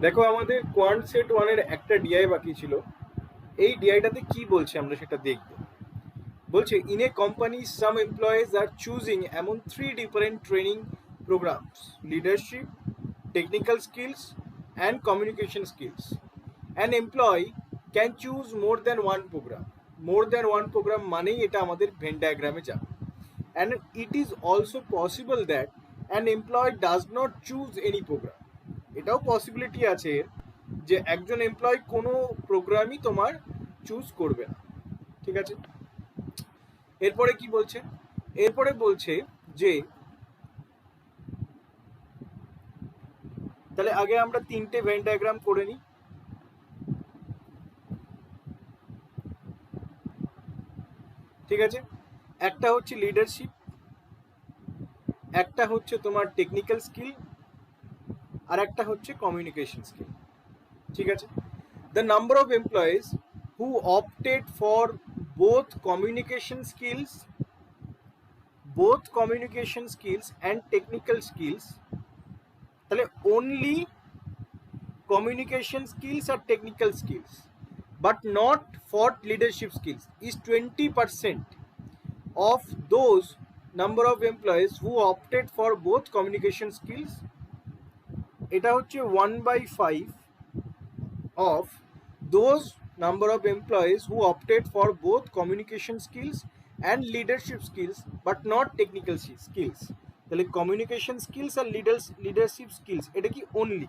দেখো আমাদের quant set ওয়ানের একটা ডিআই বাকি ছিল। এই ডিআইটাতে কি বলছে আমরা সেটা দেখব। বলছে in a company some employees are choosing among 3 different training programmes: leadership, technical skills and communication skills. An employee can choose more than one programme. More than one programme মানেই এটা আমাদের ভেন ডায়াগ্রামে যাবে। And it is also possible that an employee does not choose any programme. এটাও possibility আছে যে একজন employ কোনো প্রোগ্রামই তোমার চুজ করবে না। ঠিক আছে, এরপরে কি বলছে? এরপরে বলছে যে তাহলে আগে আমরা তিনটে ভেন ডায়াগ্রাম করে নিই। ঠিক আছে, একটা হচ্ছে লিডারশিপ, একটা হচ্ছে তোমার টেকনিক্যাল স্কিল, আর একটা হচ্ছে কমিউনিকেশন স্কিল। ঠিক আছে, the number of employees who opted for both communication skills and technical skills, তাহলে অনলি কমিউনিকেশন স্কিলস আর technical skills but not for leadership skills is 20% of those number of employees who opted for both communication skills. এটা হচ্ছে 1/5 of those number of employees who opted for both communication skills and leadership skills but not technical skills. তাহলে communication skills আর leadership skills এটা কি only,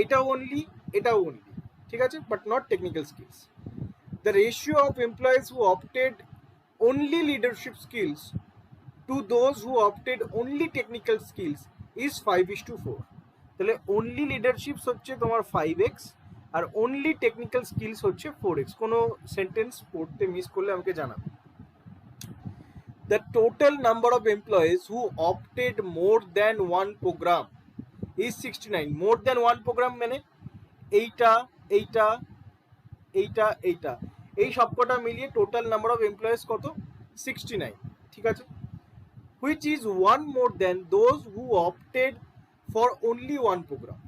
এটাও only, এটাও only. ঠিক আছে, but not technical skills. The ratio of employees who opted only leadership skills to those who opted only technical skills is 5:4. তাহলে only leaderships হচ্ছে তোমার 5x আর only technical skills হচ্ছে 4x। কোনো sentence পড়তে miss করলে আমাকে জানাবে। The total number of employees who opted more than one program is 69. More than one program মানে এইটা এইটা এইটা এইটা এই সবকটা মিলিয়ে টোটাল নাম্বার অফ এমপ্লয়িজ কত? 69। ঠিক আছে, which is one more then those who opted for only one programme.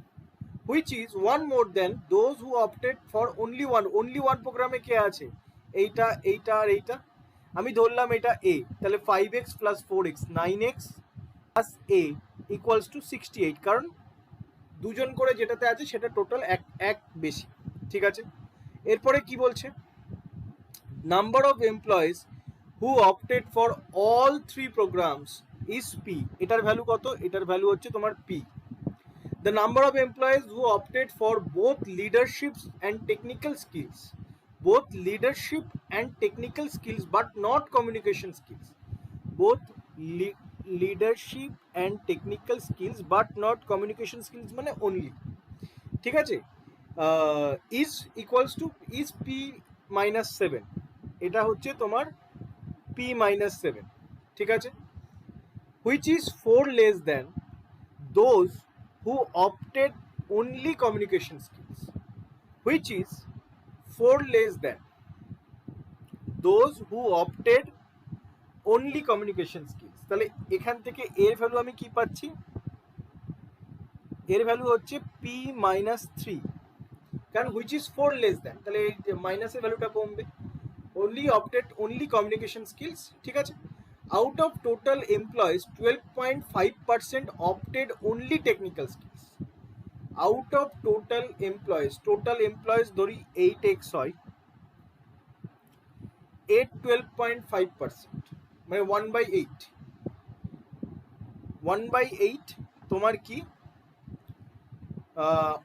Which is one more then those who opted for only one প্রোগ্রামে কে আছে? এইটা এইটা আর এইটা। আমি ধরলাম এটা এ, তাহলে 5x plus 4x 9x plus A equals to 68, কারণ দুজন করে যেটাতে আছে সেটা টোটাল এক বেশি। ঠিক আছে, এরপরে কি বলছে? Number of employees who opted for all 3 programs is P. এটার ভ্যালু কত? এটার ভ্যালু হচ্ছে তোমার P. The number of employees who opted for both leadership and technical skills, both leadership and technical skills but not communication skills, both leadership and technical skills but not communication skills মানে only. ঠিক আছে, is equals to is P minus 7, এটা হচ্ছে তোমার P minus 7। ঠিক আছে, which is 4 less than those who opted only communication skills, which is 4 less than those who opted only communication skills. তাহলে এখান থেকে এর ভ্যালু আমি কি পাচ্ছি? এর ভ্যালু হচ্ছে পি মাইনাস 3, কারণ হুইচ ইজ 4 লেস দেন, তাহলে মাইনাসের ভ্যালুটা কমবে। only opted only communication skills. ঠিক আছে, out of total employees 12.5% opted only technical skills. out of total employees ধরি 8x হয়, 12.5% মানে 1/8 তোমার কি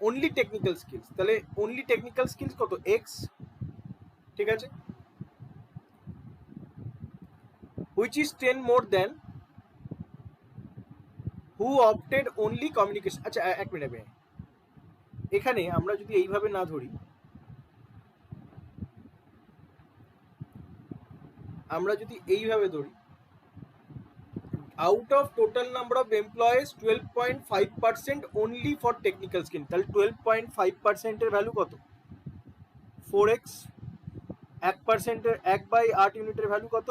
only technical skills। তাহলে only technical skills কত? x। ঠিক আছে, which is 10 more than who opted only communication। আচ্ছা এক মিনিট, এখানে আমরা যদি এইভাবে না ধরি, আমরা যদি এইভাবে ধরি out of total number of employees 12.5% only for technical skill, তাহলে 12.5% এর ভ্যালু কত? 4x। 1% এর 1/8 ইউনিটের ভ্যালু কত?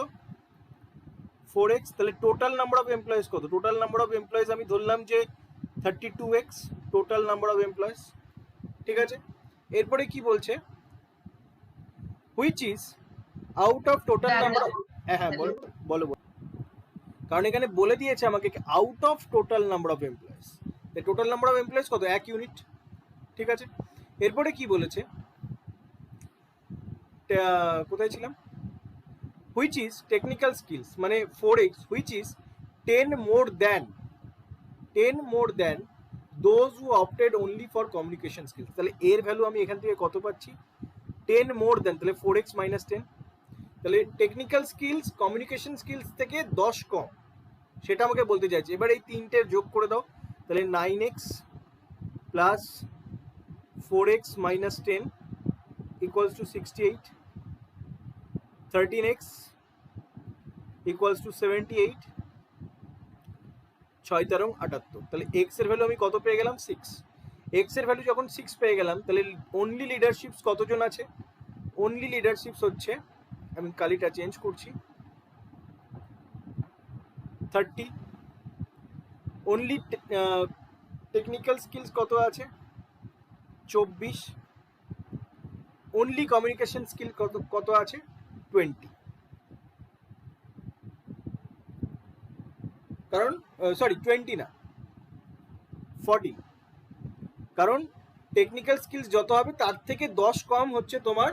4x। তাহলে টোটাল নাম্বার অফ এমপ্লয়িজ কত? টোটাল নাম্বার অফ এমপ্লয়িজ আমি ধরলাম যে 32x total number of employees. ঠিক আছে, এরপরে কি বলছে, which is out of total number, হ্যাঁ বলো বলো বলো, কারণ এখানে বলে দিয়েছে আমাকে out of total number of employees, total number of employees কত, 1 ইউনিট। ঠিক আছে, এরপরে কি বলেছে, কোথায় ছিলাম, হুইচ ইজ টেকনিক্যাল স্কিলস মানে 4x which is 10 more than those who opted only for communication skills। তাহলে এর ভ্যালু আমি এখান থেকে কত পাচ্ছি, 10 more than, তাহলে 4x minus 10, তাহলে টেকনিক্যাল স্কিলস কমিউনিকেশন স্কিলস থেকে 10 কম, সেটা আমাকে বলতে চাইছে। এবার এই তিনটের যোগ করে দাও, তাহলে 9x plus 4x minus 10 equals to 68, 13x equals to 78, 6 13 78, তাহলে x এর ভ্যালু আমি কত পেয়ে গেলাম, 6। x এর ভ্যালু যখন 6 পেয়ে গেলাম, তাহলে অনলি লিডারশিপস কতজন আছে, অনলি লিডারশিপস হচ্ছে, আমি কালিটা চেঞ্জ করছি, 30। অনলি টেকনিক্যাল স্কিলস কত আছে, 24। অনলি কমিউনিকেশন স্কিল কত কত আছে, 20। কারণ সরি 20 না, 40, কারণ টেকনিক্যাল স্কিলস যত হবে তার থেকে 10 কম হচ্ছে তোমার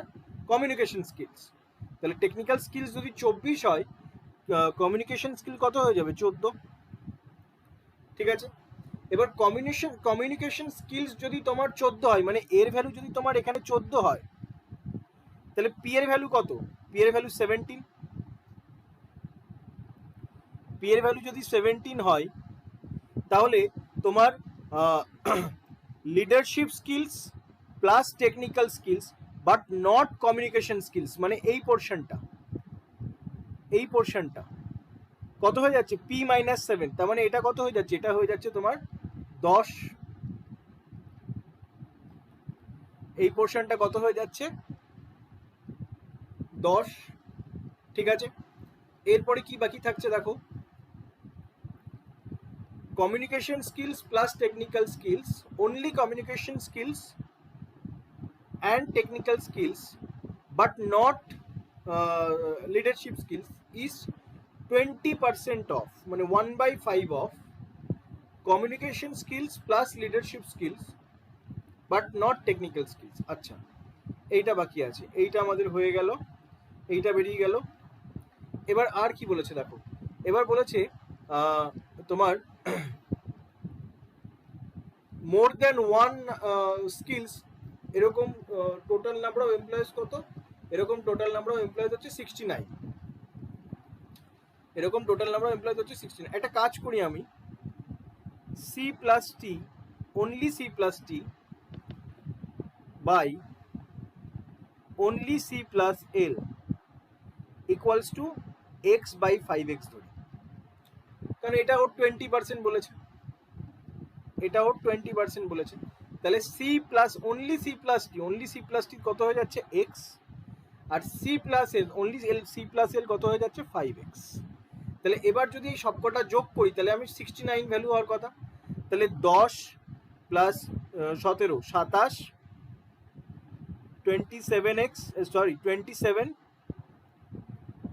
কমিউনিকেশন স্কিলস। তাহলে টেকনিক্যাল স্কিলস যদি 24 হয়, কমিউনিকেশন স্কিল কত হয়ে যাবে, 14। ঠিক আছে, এবার কমিউনিকেশন স্কিলস যদি তোমার 14 হয়, মানে এর ভ্যালু যদি তোমার এখানে 14 হয়, তাহলে পি এর ভ্যালু কত, পি এর ভ্যালু 17। পি এর ভ্যালু যদি 17 হয়, তাহলে তোমার leadership skills plus technical skills but not communication skills, মানে এই পোর্শনটা কত হয়ে যাচ্ছে, পি মাইনাস 7, তার মানে এটা কত হয়ে যাচ্ছে, এটা হয়ে যাচ্ছে তোমার 10। এই পোর্শনটা কত হয়ে যাচ্ছে, 10। ঠিক আছে, এরপরে কি বাকি থাকছে দেখো, communication skills plus technical skills, only communication skills and technical skills but not leadership skills is 20% off, মানে 1/5 off communication skills plus leadership skills but not technical skills। আচ্ছা, এইটা বাকি আছে, এইটা আমাদের হয়ে গেল, এইটা বেরিয়ে গেল। এবার আর কি বলেছে দেখো, এবার বলেছে তোমার মোর দ্যান ওয়ান স্কিলস, এরকম টোটাল নাম্বার অফ এমপ্লয়েজ কত, এরকম টোটাল নাম্বার অফ এমপ্লয়েজ হচ্ছে 69, এরকম টোটাল নাম্বার অফ এমপ্লয়েজ হচ্ছে 69। একটা কাজ করি আমি, C plus T, only C plus T by only C plus L equals to X by 5x ধরি, কারণ এটা ওর 20% বলেছে, এটা ওর 20% বলেছে। তাহলে C plus only C plus T কত হয়ে যাচ্ছে, এক্স, আর C plus L only L C plus L কত হয়ে যাচ্ছে, 5x। তাহলে এবার যদি এই সবকটা যোগ করি, তাহলে আমি 69 ভ্যালু হওয়ার কথা, তাহলে 10 plus 17 27, 27x sorry 27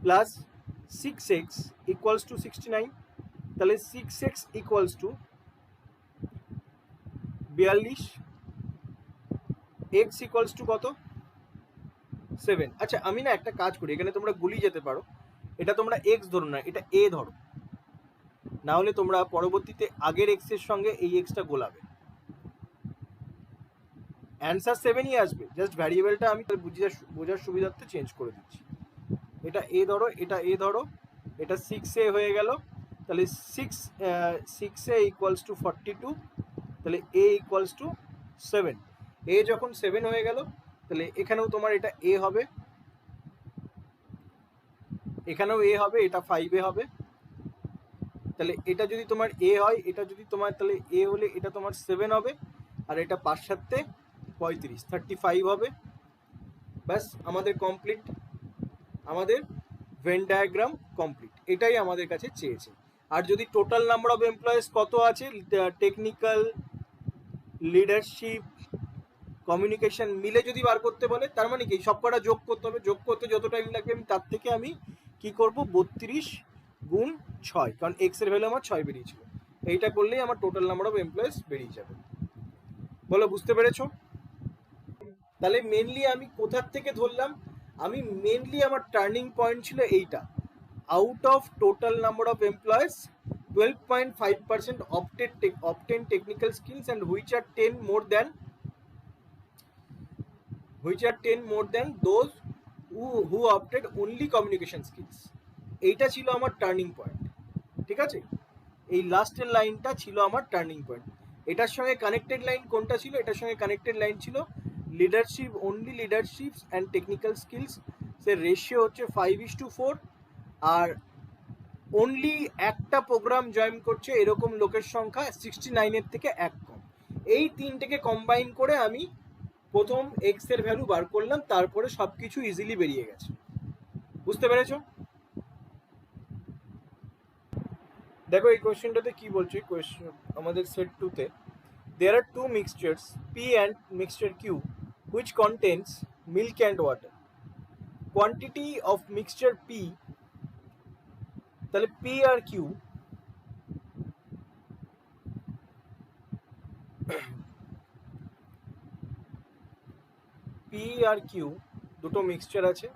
plus 6x equals to 69, তাহলে 6x equals to 42, x equals to কত, 7। আচ্ছা আমি না একটা কাজ করি, এখানে তোমরা গুলিয়ে যেতে পারো, এটা তোমরা x ধরো না, এটা a ধরো, না হলে তোমরা পরবর্তীতে আগের x এর সঙ্গে এই xটা গোলাবে, অ্যান্সার 7ই আসবে, জাস্ট ভ্যারিয়েবলটা আমি বোঝার সুবিধার্থে চেঞ্জ করে দিচ্ছি। এটা a ধরো, এটা a ধরো, এটা 6a হয়ে গেল, তাহলে 6a ইকুয়ালস টু 42, তাহলে a ইকুয়ালস টু 7। a যখন 7 হয়ে গেল, তাহলে এখানেও তোমার এটা a হবে, এখানেও a হবে, এটা 5a হবে, তাহলে এটা যদি তোমার a হয়, এটা যদি তোমার, তাহলে a হলে এটা তোমার 7 হবে, আর এটা 5 7 35 35 হবে। ব্যাস আমাদের কমপ্লিট, আমাদের ভেন ডায়াগ্রাম কমপ্লিট, এটাই আমাদের কাছে চেয়েছে। আর যদি টোটাল নাম্বার অফ এমপ্লয়েজ কত আছে, টেকনিক্যাল, লিডারশিপ, কমিউনিকেশন মিলে যদি বার করতে বলে, তার মানে কি সবকটা যোগ করতে হবে। যোগ করতে যত টাইম লাগবে আমি তার থেকে আমি কি করব, 32 গুণ 6, কারণ এক্স এর ভ্যালু আমার 6 বেরিয়েছিল। এইটা করলেই আমার টোটাল নাম্বার অফ এমপ্লয়েজ বেরিয়ে যাবে। বলো বুঝতে পেরেছো? তাহলে মেনলি আমি কোথার থেকে ধরলাম, আমি মেনলি আমার টার্নিং পয়েন্ট ছিল এইটা, out of total number of employees 12.5% obtain technical skills and which are 10 more than those who opted only communication skills. এইটা ছিল আমার টার্নিং পয়েন্ট। ঠিক আছে, এই লাস্টের লাইনটা ছিল আমার টার্নিং পয়েন্ট। এটার সঙ্গে কানেক্টেড লাইন কোনটা ছিল, এটার সঙ্গে কানেক্টেড লাইন ছিল leadership, only লিডারশিপস and technical skills, say ratio হচ্ছে 5:4, আর অনলি একটা প্রোগ্রাম জয়েন করছে এরকম লোকের সংখ্যা 69-এর থেকে এক কম। এই তিনটেকে কম্বাইন করে আমি প্রথম এক্স এর ভ্যালু বার করলাম, তারপরে সবকিছু ইজিলি বেরিয়ে গেছে। বুঝতে পেরেছো? দেখো এই কোয়েশ্চেনটাতে কি বলছে, কোয়েশ্চেন আমাদের set 2-তে, there are two mixtures P and mixture Q which contains milk and water. Quantity of mixture P, তাহলে P আর Q, P আর Q দুটো মিক্সচার আছে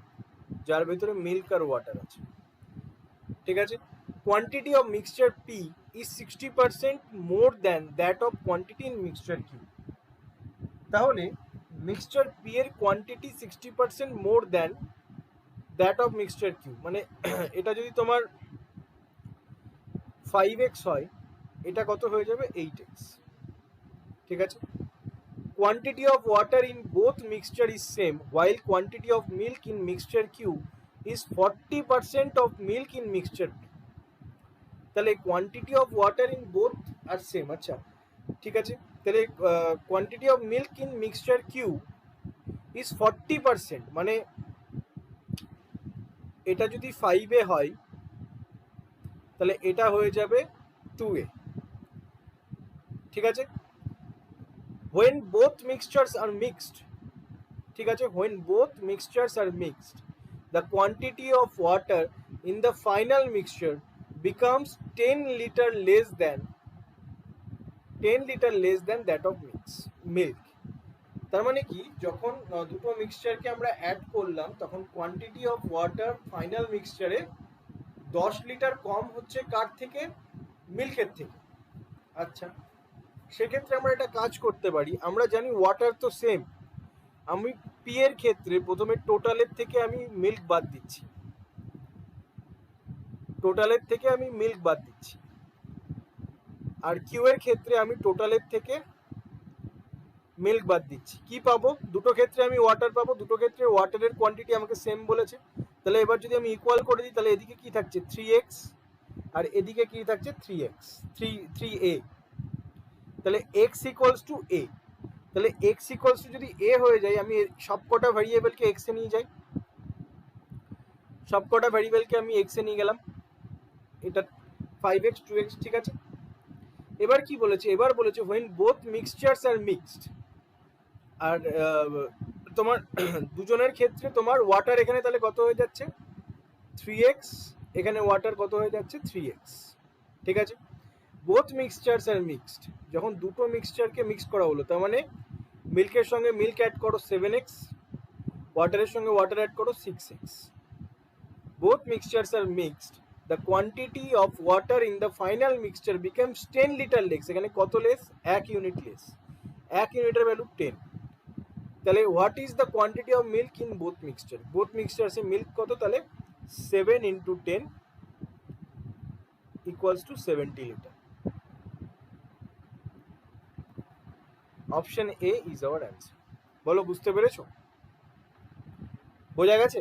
যার ভেতরে মিল্ক আর ওয়াটার আছে। ঠিক আছে, quantity of mixture P is 60% more than that of quantity in mixture Q. তাহলে mixture P এর quantity 60% more than that of mixture Q, মানে এটা যদি তোমার 5x হয়, এটা কত হয়ে যাবে 8x। ঠিক আছে, quantity of water in both mixture is same while quantity of milk in mixture Q is 40% of milk in mixture P. তাহলে quantity of water in both are same। আচ্ছা ঠিক আছে, তাহলে quantity of milk in mixture Q is 40%, মানে এটা যদি 5A হয় তাহলে এটা হয়ে যাবে 2A। ঠিক আছে, when both mixtures are mixed, ঠিক আছে, when both mixtures are mixed, the quantity of water in the final mixture becomes 10 liter less than that of milk. তার মানে কি, যখন দুটো মিক্সচারকে আমরা অ্যাড করলাম তখন কোয়ান্টিটি অফ ওয়াটার ফাইনাল মিক্সচারে 10 লিটার কম হচ্ছে কার থেকে, মিল্কের থেকে। আচ্ছা, সেক্ষেত্রে আমরা একটা কাজ করতে পারি, আমরা জানি ওয়াটার তো সেম, আমি পি এর ক্ষেত্রে প্রথমে টোটালের থেকে আমি মিল্ক বাদ দিচ্ছি, আর কিউ এর ক্ষেত্রে আমি টোটালের থেকে মিল্ক বাদ দিচ্ছি। কি পাবো, দুটো ক্ষেত্রে আমি ওয়াটার পাবো, দুটো ক্ষেত্রে ওয়াটারের কোয়ান্টিটি আমাকে সেম বলেছে। তাহলে এবার যদি আমি ইকুয়াল করে দিই, তাহলে এদিকে কি থাকছে 3x আর এদিকে কি থাকছে 3a, তাহলে x ইকুয়ালস টু a। তাহলে x ইকুয়ালস টু যদি a হয়ে যায়, আমি সবকটা ভ্যারিয়েবলকে x এ নিয়ে যাই, সবকটা ভ্যারিয়েবলকে আমি x এ নিয়ে গেলাম, এটা 5x 2x। ঠিক আছে, এবার কি বলেছে, এবার বলেছে when both mixtures are mixed, আর তোমার দুজনের ক্ষেত্রে তোমার ওয়াটার এখানে তাহলে কত হয়ে যাচ্ছে 3x, এখানে ওয়াটার কত হয়ে যাচ্ছে 3x। ঠিক আছে, both mixtures are mixed, যখন দুটো মিক্সচারকে মিক্স করা হলো, তার মানে মিল্কের সঙ্গে মিল্ক অ্যাড করো 7x, ওয়াটারের সঙ্গে ওয়াটার অ্যাড করো 6x। both mixtures are mixed, the quantity of water in the final mixture becomes 10 liter less। এখানে কত লেস, 1 ইউনিট লেস, 1 ইউনিটের ভ্যালু 10। তাহলে what is the quantity of milk in both mixture, both মিক্সচারসে milk কত, তাহলে 7 × 10 equals to 70 litre. Option A is our answer. বলো বুঝতে পেরেছো, বোঝা গেছে?